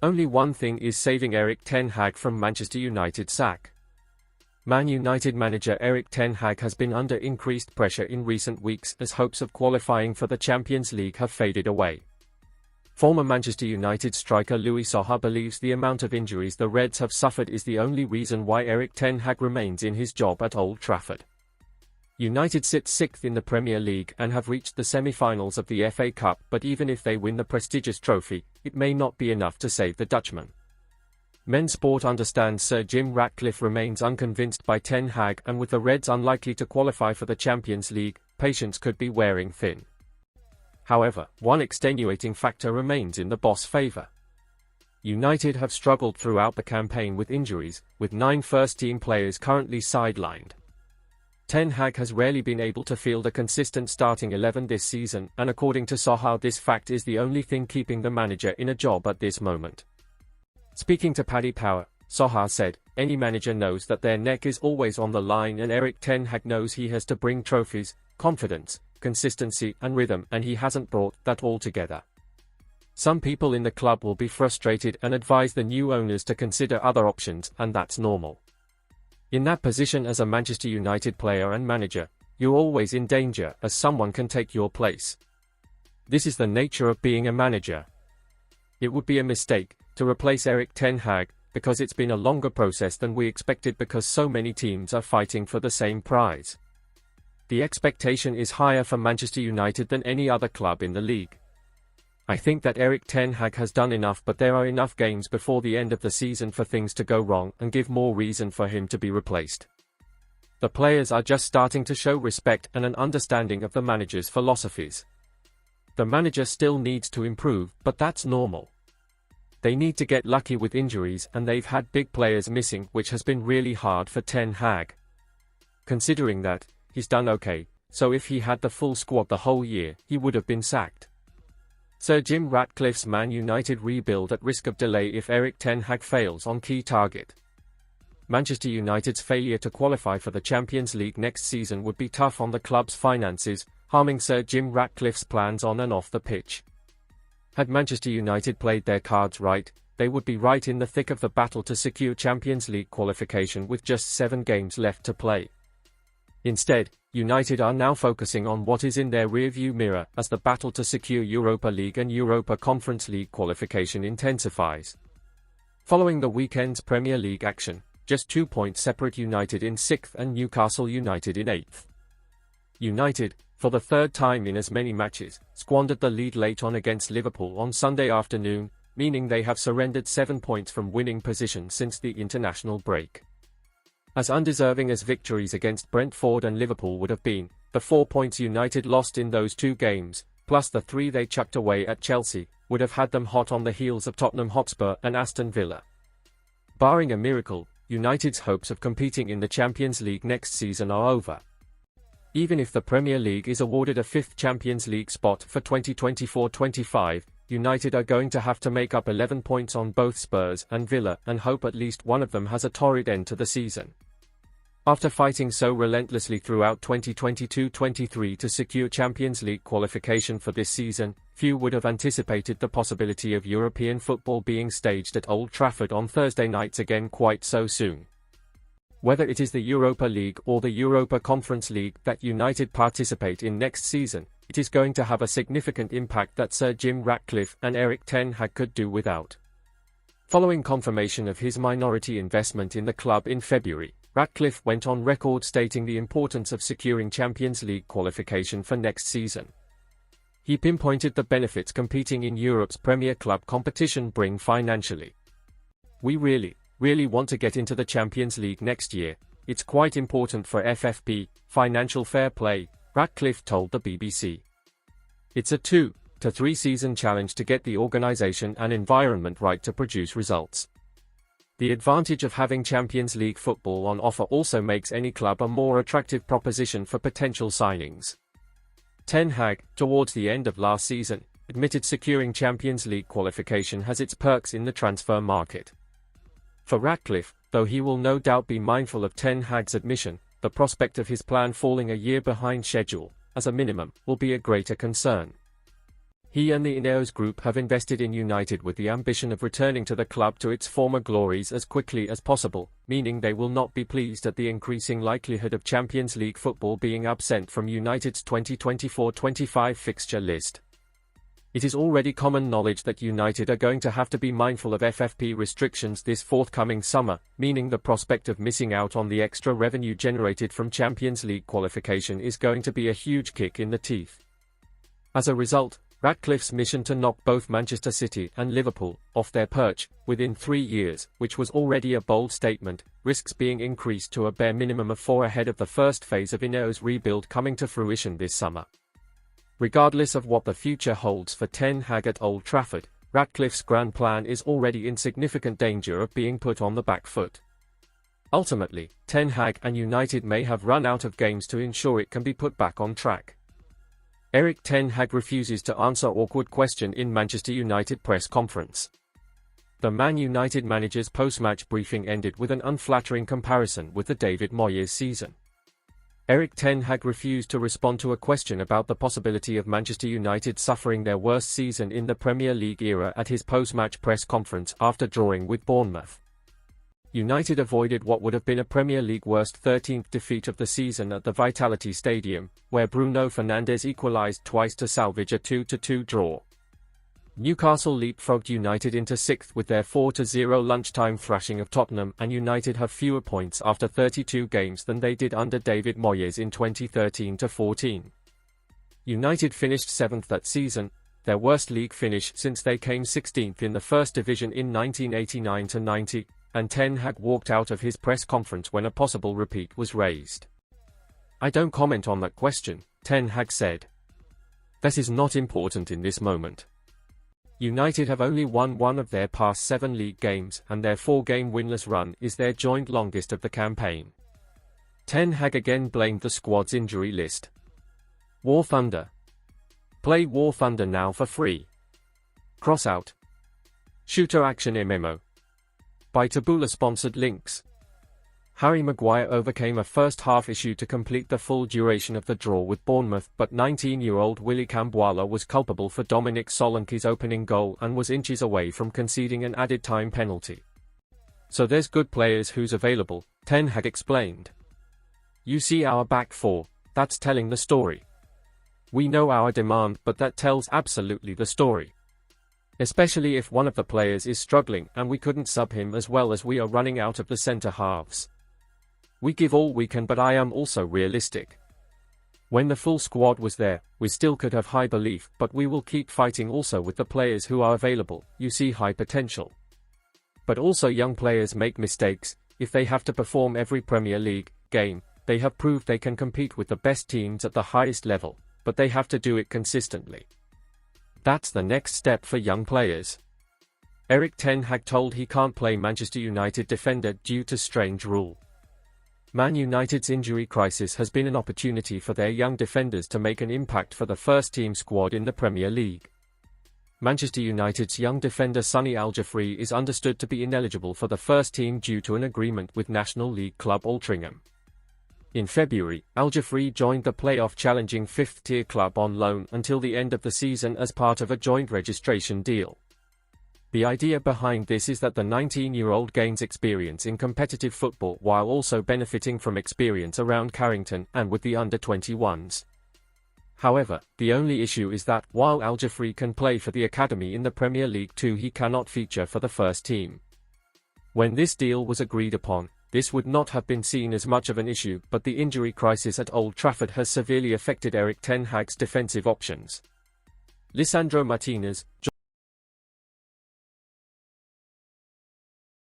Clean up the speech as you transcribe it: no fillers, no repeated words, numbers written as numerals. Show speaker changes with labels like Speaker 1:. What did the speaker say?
Speaker 1: Only one thing is saving Erik ten Hag from Manchester United's sack. Man United manager Erik ten Hag has been under increased pressure in recent weeks as hopes of qualifying for the Champions League have faded away. Former Manchester United striker Louis Saha believes the amount of injuries the Reds have suffered is the only reason why Erik ten Hag remains in his job at Old Trafford. United sit 6th in the Premier League and have reached the semi-finals of the FA Cup, but even if they win the prestigious trophy, it may not be enough to save the Dutchman. Men Sport understands Sir Jim Ratcliffe remains unconvinced by ten Hag, and with the Reds unlikely to qualify for the Champions League, patience could be wearing thin. However, one extenuating factor remains in the boss' favour. United have struggled throughout the campaign with injuries, with 9 first-team players currently sidelined. Ten Hag has rarely been able to field a consistent starting 11 this season, and according to Saha, this fact is the only thing keeping the manager in a job at this moment. Speaking to Paddy Power, Saha said, "Any manager knows that their neck is always on the line, and Erik ten Hag knows he has to bring trophies, confidence, consistency and rhythm, and he hasn't brought that all together. Some people in the club will be frustrated and advise the new owners to consider other options, and that's normal. In that position as a Manchester United player and manager, you're always in danger, as someone can take your place. This is the nature of being a manager. It would be a mistake to replace Erik ten Hag, because it's been a longer process than we expected, because so many teams are fighting for the same prize. The expectation is higher for Manchester United than any other club in the league. I think that Erik ten Hag has done enough, but there are enough games before the end of the season for things to go wrong and give more reason for him to be replaced. The players are just starting to show respect and an understanding of the manager's philosophies. The manager still needs to improve, but that's normal. They need to get lucky with injuries, and they've had big players missing, which has been really hard for ten Hag. Considering that, he's done okay, so if he had the full squad the whole year, he would have been sacked. Sir Jim Ratcliffe's Man United rebuild at risk of delay if Erik ten Hag fails on key target. Manchester United's failure to qualify for the Champions League next season would be tough on the club's finances, harming Sir Jim Ratcliffe's plans on and off the pitch. Had Manchester United played their cards right, they would be right in the thick of the battle to secure Champions League qualification with just 7 games left to play. Instead, United are now focusing on what is in their rearview mirror as the battle to secure Europa League and Europa Conference League qualification intensifies. Following the weekend's Premier League action, just 2 points separate United in 6th and Newcastle United in 8th. United, for the 3rd time in as many matches, squandered the lead late on against Liverpool on Sunday afternoon, meaning they have surrendered 7 points from winning position since the international break. As undeserving as victories against Brentford and Liverpool would have been, the 4 points United lost in those 2 games, plus the 3 they chucked away at Chelsea, would have had them hot on the heels of Tottenham Hotspur and Aston Villa. Barring a miracle, United's hopes of competing in the Champions League next season are over. Even if the Premier League is awarded a 5th Champions League spot for 2024-25, United are going to have to make up 11 points on both Spurs and Villa and hope at least one of them has a torrid end to the season. After fighting so relentlessly throughout 2022-23 to secure Champions League qualification for this season, few would have anticipated the possibility of European football being staged at Old Trafford on Thursday nights again quite so soon. Whether it is the Europa League or the Europa Conference League that United participate in next season, it is going to have a significant impact that Sir Jim Ratcliffe and Erik ten Hag could do without. Following confirmation of his minority investment in the club in February, Ratcliffe went on record stating the importance of securing Champions League qualification for next season. He pinpointed the benefits competing in Europe's premier club competition bring financially. "We really want to get into the Champions League next year. It's quite important for FFP, financial fair play," Ratcliffe told the BBC. "It's a 2 to 3 season challenge to get the organisation and environment right to produce results. The advantage of having Champions League football on offer also makes any club a more attractive proposition for potential signings." Ten Hag, towards the end of last season, admitted securing Champions League qualification has its perks in the transfer market. For Ratcliffe, though he will no doubt be mindful of Ten Hag's admission, the prospect of his plan falling a year behind schedule, as a minimum, will be a greater concern. He and the Ineos group have invested in United with the ambition of returning to the club to its former glories as quickly as possible, meaning they will not be pleased at the increasing likelihood of Champions League football being absent from United's 2024-25 fixture list. It is already common knowledge that United are going to have to be mindful of FFP restrictions this forthcoming summer, meaning the prospect of missing out on the extra revenue generated from Champions League qualification is going to be a huge kick in the teeth. As a result, Ratcliffe's mission to knock both Manchester City and Liverpool off their perch within 3 years, which was already a bold statement, risks being increased to a bare minimum of 4 ahead of the first phase of Ineos' rebuild coming to fruition this summer. Regardless of what the future holds for Ten Hag at Old Trafford, Ratcliffe's grand plan is already in significant danger of being put on the back foot. Ultimately, Ten Hag and United may have run out of games to ensure it can be put back on track. Erik Ten Hag refuses to answer awkward question in Manchester United press conference. The Man United manager's post-match briefing ended with an unflattering comparison with the David Moyes season. Erik Ten Hag refused to respond to a question about the possibility of Manchester United suffering their worst season in the Premier League era at his post-match press conference after drawing with Bournemouth. United avoided what would have been a Premier League worst 13th defeat of the season at the Vitality Stadium, where Bruno Fernandes equalised twice to salvage a 2-2 draw. Newcastle leapfrogged United into 6th with their 4-0 lunchtime thrashing of Tottenham, and United have fewer points after 32 games than they did under David Moyes in 2013-14. United finished 7th that season, their worst league finish since they came 16th in the First Division in 1989-90. And Ten Hag walked out of his press conference when a possible repeat was raised. "I don't comment on that question," Ten Hag said. "That is not important in this moment. United have only won 1 of their past 7 league games, and their 4-game winless run is their joint longest of the campaign." Ten Hag again blamed the squad's injury list. "War Thunder. Play War Thunder now for free. Cross out. Shooter action MMO. By Taboola-sponsored links. Harry Maguire overcame a first-half issue to complete the full duration of the draw with Bournemouth, but 19-year-old Willy Cambuala was culpable for Dominic Solanke's opening goal and was inches away from conceding an added-time penalty. "So there's good players who's available," Ten Hag explained. "You see our back four, that's telling the story. We know our demand, but that tells absolutely the story. Especially if one of the players is struggling and we couldn't sub him as well as we are running out of the centre halves. We give all we can, but I am also realistic. When the full squad was there, we still could have high belief, but we will keep fighting also with the players who are available. You see high potential. But also young players make mistakes. If they have to perform every Premier League game, they have proved they can compete with the best teams at the highest level, but they have to do it consistently. That's the next step for young players." Erik Ten Hag told he can't play Manchester United defender due to strange rule. Man United's injury crisis has been an opportunity for their young defenders to make an impact for the first-team squad in the Premier League. Manchester United's young defender Sonny Al-Jafri is understood to be ineligible for the first team due to an agreement with National League club Altrincham. In February, Al-Jafri joined the playoff-challenging 5th-tier club on loan until the end of the season as part of a joint registration deal. The idea behind this is that the 19-year-old gains experience in competitive football while also benefiting from experience around Carrington and with the under-21s. However, the only issue is that, while Al-Jafri can play for the academy in the Premier League 2, he cannot feature for the first team. When this deal was agreed upon, this would not have been seen as much of an issue, but the injury crisis at Old Trafford has severely affected Erik Ten Hag's defensive options. Lisandro Martinez,